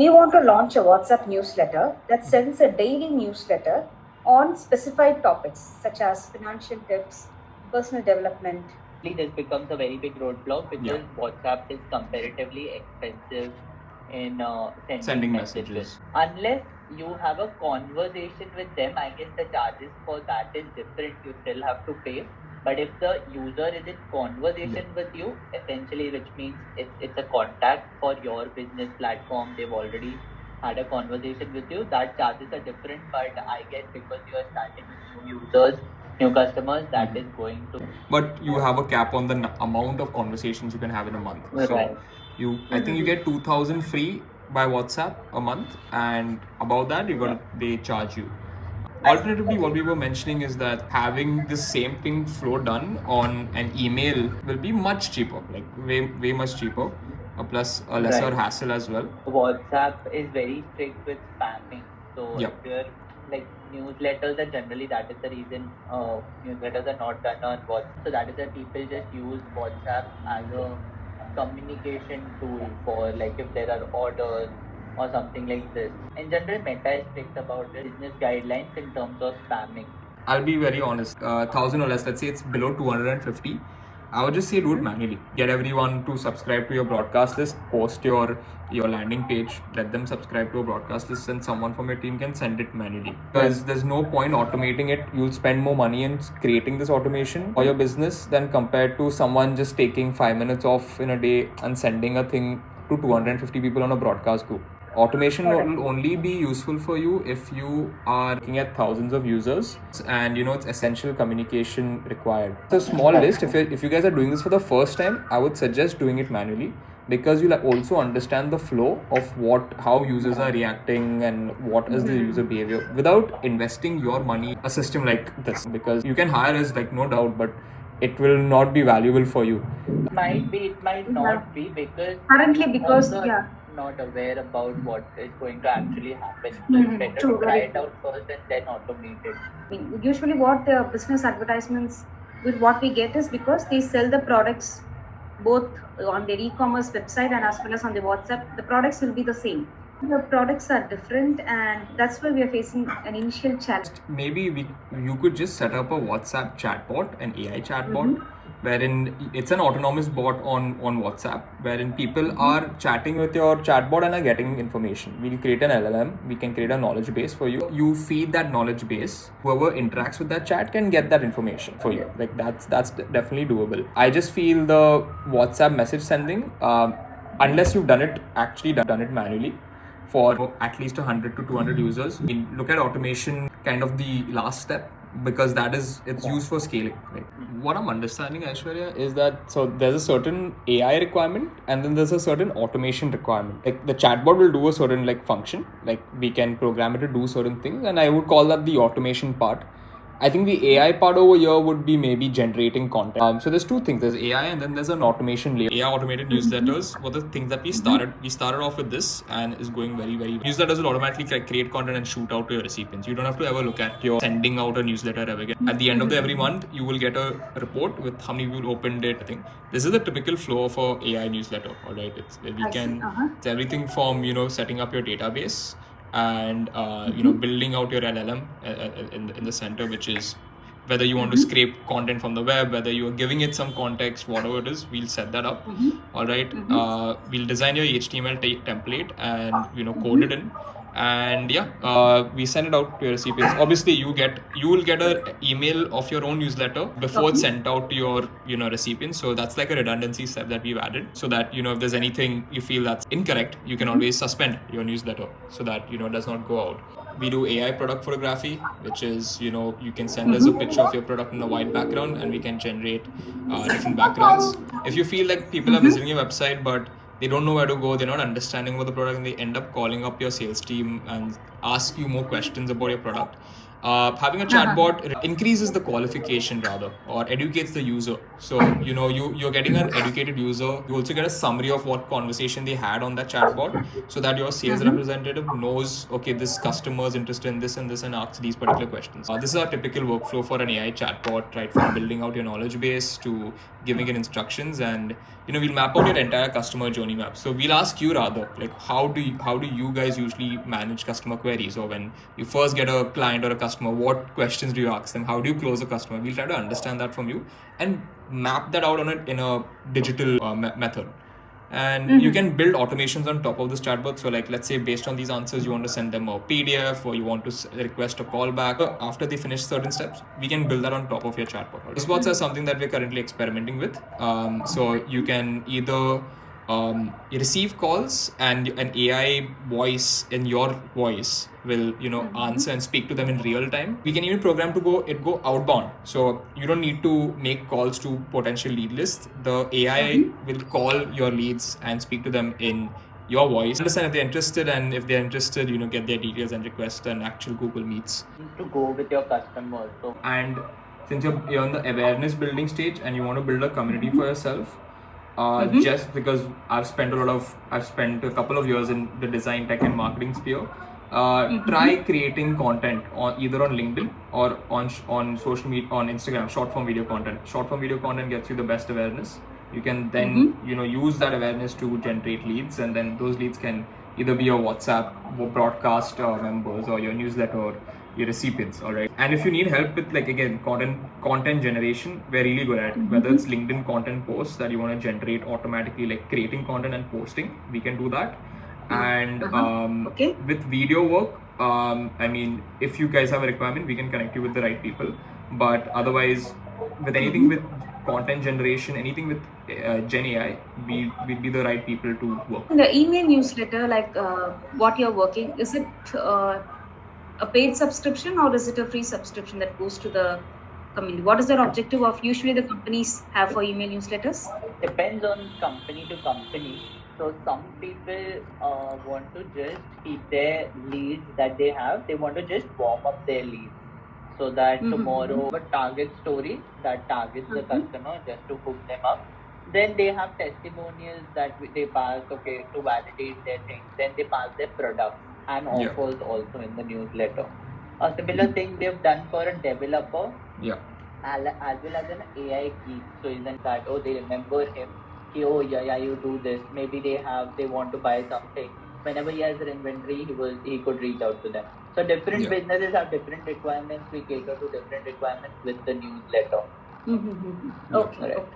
We want to launch a WhatsApp newsletter that sends a daily newsletter on specified topics such as financial tips, personal development. This becomes a very big roadblock because WhatsApp is comparatively expensive in sending messages. Unless you have a conversation with them, I guess the charges for that is different. You still have to pay. But if the user is in conversation with you, essentially, which means it's a contact for your business platform, they've already had a conversation with you, that charges are different. But I guess because you are starting with new users, new customers, that is going to. But you have a cap on the amount of conversations you can have in a month. Right. So I think you get 2,000 free by WhatsApp a month, and above that they charge you. Alternatively, what we were mentioning is that having the same thing flow done on an email will be much cheaper, like way much cheaper, plus a lesser hassle as well. WhatsApp is very strict with spamming. So Yep. if you're like newsletters are generally, that is the reason newsletters are not done on WhatsApp. So that is that people just use WhatsApp as a communication tool for like if there are orders or something like this. In general, Meta is strict about the business guidelines in terms of spamming. I'll be very honest, 1,000 or less, let's say it's below 250, I would just say do it manually. Get everyone to subscribe to your broadcast list, post your landing page, let them subscribe to a broadcast list, and someone from your team can send it manually. Because there's no point automating it. You'll spend more money in creating this automation for your business than compared to someone just taking 5 minutes off in a day and sending a thing to 250 people on a broadcast group. Automation will only be useful for you if you are looking at thousands of users and it's essential communication required. It's a small list. If you guys are doing this for the first time, I would suggest doing it manually, because you'll also understand the flow of how users are reacting and what is the user behavior without investing your money a system like this, because you can hire us, like, no doubt, but it will not be valuable for you. It might not be because Currently, not aware about what is going to actually happen. So it's better to try it out first and then automate it. Usually what the business advertisements with what we get is because they sell the products both on their e-commerce website and as well as on the WhatsApp. The products will be the same. The products are different, and that's why we are facing an initial challenge. Maybe you could just set up a WhatsApp chatbot, an AI chatbot, wherein it's an autonomous bot on WhatsApp, wherein people are chatting with your chatbot and are getting information. We'll create an LLM. We can create a knowledge base for you. You feed that knowledge base. Whoever interacts with that chat can get that information for you. Like that's definitely doable. I just feel the WhatsApp message sending, unless you've done it manually for at least 100 to 200 users, we look at automation kind of the last step, because it's used for scaling. Right? What I'm understanding, Aishwarya, is that so there's a certain AI requirement and then there's a certain automation requirement. Like the chatbot will do a certain function, like we can program it to do certain things, and I would call that the automation part. I think the AI part over here would be maybe generating content. So there's two things. There's AI and then there's an automation layer. AI automated newsletters were the things that we started. We started off with this and is going very, very well. Newsletters will automatically create content and shoot out to your recipients. You don't have to ever look at your sending out a newsletter ever again. At the end of every month, you will get a report with how many people opened it. I think this is the typical flow of a AI newsletter. All right, it's everything from setting up your database and building out your LLM in the center, which is whether you want to scrape content from the web, whether you are giving it some context, whatever it is, we'll set that up. All right, we'll design your HTML template and code it in, and we send it out to your recipients. Obviously, you will get an email of your own newsletter before it's sent out to your recipients. So that's like a redundancy step that we've added, so that if there's anything you feel that's incorrect, you can always suspend your newsletter so that it does not go out. We do AI product photography, which is you can send us a picture of your product in a white background and we can generate different backgrounds. If you feel like people are visiting your website but they don't know where to go, they're not understanding about the product, and they end up calling up your sales team and ask you more questions about your product, Having a chatbot increases the qualification rather, or educates the user. So you're getting an educated user. You also get a summary of what conversation they had on that chatbot, so that your sales representative knows, okay, this customer is interested in this and this and asks these particular questions. This is our typical workflow for an AI chatbot, right? From building out your knowledge base to giving it instructions, and we'll map out your entire customer journey map. So we'll ask you rather, like, how do you guys usually manage customer queries, or when you first get a client or a customer, what questions do you ask them? How do you close a customer? We'll try to understand that from you and map that out on it in a digital method. And you can build automations on top of this chatbot. So like, let's say based on these answers, you want to send them a PDF, or you want to request a callback. So after they finish certain steps, we can build that on top of your chatbot. These bots are something that we're currently experimenting with. So you can either you receive calls, and an AI voice in your voice will answer and speak to them in real time. We can even program to go outbound, so you don't need to make calls to potential lead lists. The AI will call your leads and speak to them in your voice, understand if they're interested, and if they're interested, get their details and request an actual Google Meets to go with your customers. So, and since you're on the awareness building stage and you want to build a community for yourself, just because I've spent a couple of years in the design, tech, and marketing sphere. Try creating content either on LinkedIn or on social media, on Instagram. Short form video content. Short form video content gets you the best awareness. You can then use that awareness to generate leads, and then those leads can either be your WhatsApp broadcast members, or your newsletter, your recipients. All right. And if you need help with, like, again, content generation, we're really good at whether it's LinkedIn content posts that you want to generate automatically, like creating content and posting, we can do that. And with video work, I mean, if you guys have a requirement, we can connect you with the right people. But otherwise, with anything with content generation, anything with Gen AI, we'd be the right people to work. The email newsletter, like what you're working, is it a paid subscription, or is it a free subscription that goes to the community? What is their objective of usually the companies have for email newsletters? Depends on company to company. So some people want to just keep their leads that they have. They want to just warm up their leads, so that tomorrow a target story that targets the customer just to hook them up. Then they have testimonials that they pass, okay, to validate their things. Then they pass their products and offers also in the newsletter. A similar thing they've done for a developer, as well as an AI geek. So isn't that, oh, they remember him, oh yeah, you do this. Maybe they want to buy something. Whenever he has an inventory, he could reach out to them. So different businesses have different requirements. We cater to different requirements with the newsletter. Okay. Right.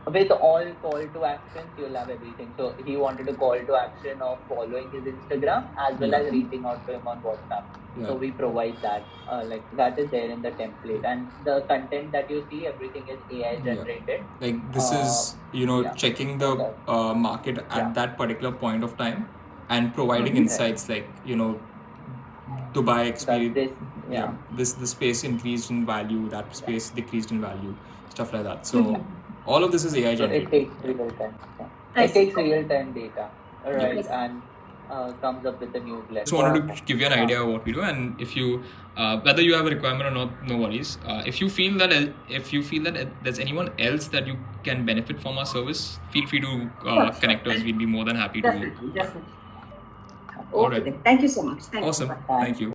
With all call to actions, you'll have everything. So he wanted a call to action of following his Instagram as well as reaching out to him on WhatsApp. So we provide that. Like that is there in the template, and the content that you see, everything is AI generated. Like this is checking the market at that particular point of time and providing insights, like Dubai experience. This space increased in value, that space decreased in value, stuff like that. So all of this is AI generated. It takes real time. It takes real time data, right? And comes up with the newsletter. Just wanted to give you an idea of what we do, and if you whether you have a requirement or not, no worries. If you feel that there's anyone else that you can benefit from our service, feel free to connect us. We'd be more than happy to. Definitely. Okay. All right. Thank you so much. Awesome. Thank you.